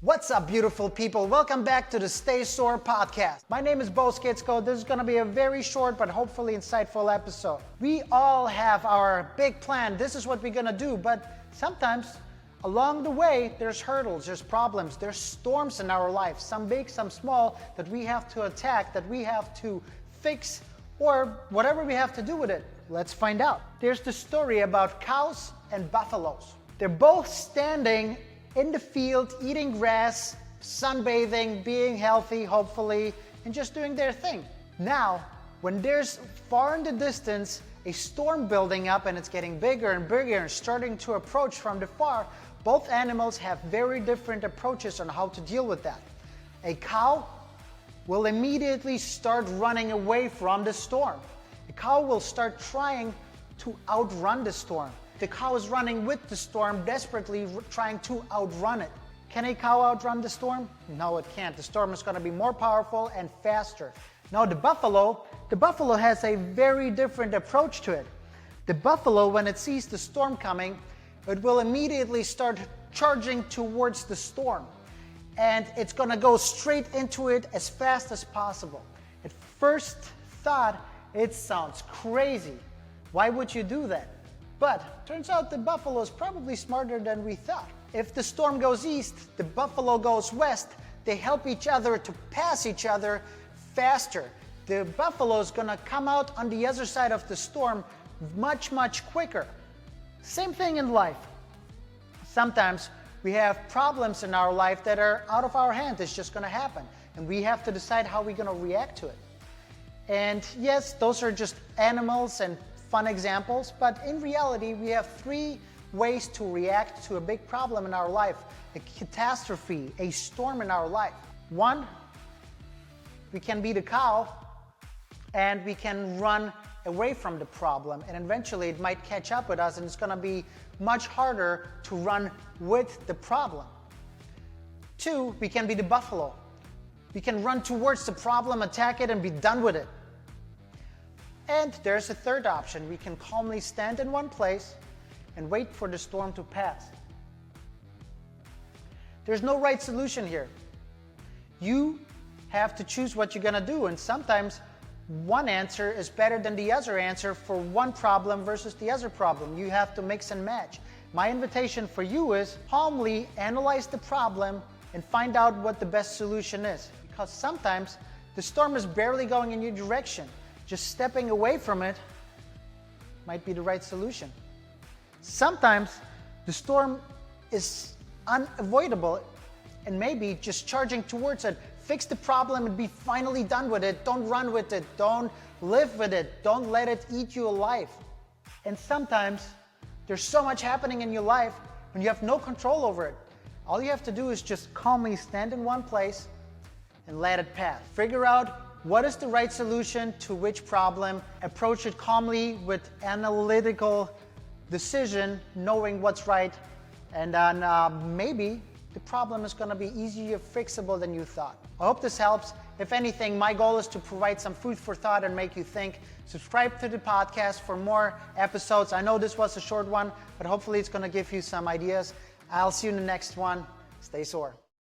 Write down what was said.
What's up, beautiful people? Welcome back to the Stay Sore podcast. My name is Bo Skitsko. This is going to be a very short but hopefully insightful episode. We all have our big plan. This is what we're going to do, but sometimes along the way, there's hurdles, there's problems, there's storms in our life, some big, some small, that we have to attack, that we have to fix, or whatever we have to do with it. Let's find out. There's the story about cows and buffaloes. They're both standing in the field, eating grass, sunbathing, being healthy, hopefully, and just doing their thing. Now, when there's far in the distance a storm building up and it's getting bigger and bigger and starting to approach from the far, both animals have very different approaches on how to deal with that. A cow will immediately start running away from the storm. A cow will start trying to outrun the storm. The cow is running with the storm, desperately trying to outrun it. Can a cow outrun the storm? No, it can't. The storm is going to be more powerful and faster. Now the buffalo has a very different approach to it. The buffalo, when it sees the storm coming, it will immediately start charging towards the storm. And it's going to go straight into it as fast as possible. At first thought, it sounds crazy. Why would you do that? But turns out the buffalo is probably smarter than we thought. If the storm goes east, the buffalo goes west, they help each other to pass each other faster. The buffalo is going to come out on the other side of the storm much, much quicker. Same thing in life. Sometimes we have problems in our life that are out of our hand. It's just going to happen. And we have to decide how we're going to react to it. And yes, those are just animals and fun examples, but in reality, we have three ways to react to a big problem in our life, a catastrophe, a storm in our life. One, we can be the cow and we can run away from the problem, and eventually it might catch up with us and it's going to be much harder to run with the problem. Two, we can be the buffalo. We can run towards the problem, attack it, and be done with it. And there's a third option. We can calmly stand in one place and wait for the storm to pass. There's no right solution here. You have to choose what you're going to do, and sometimes one answer is better than the other answer for one problem versus the other problem. You have to mix and match. My invitation for you is calmly analyze the problem and find out what the best solution is. Because sometimes the storm is barely going in your direction. Just stepping away from it might be the right solution. Sometimes the storm is unavoidable, and maybe just charging towards it, fix the problem and be finally done with it. Don't run with it. Don't live with it. Don't let it eat you alive. And sometimes there's so much happening in your life when you have no control over it. All you have to do is just calmly stand in one place and let it pass. Figure out what is the right solution to which problem, approach it calmly with analytical decision, knowing what's right, and then maybe the problem is going to be easier fixable than you thought. I hope this helps. If anything, my goal is to provide some food for thought and make you think. Subscribe to the podcast for more episodes. I know this was a short one, but hopefully it's going to give you some ideas. I'll see you in the next one. Stay sore.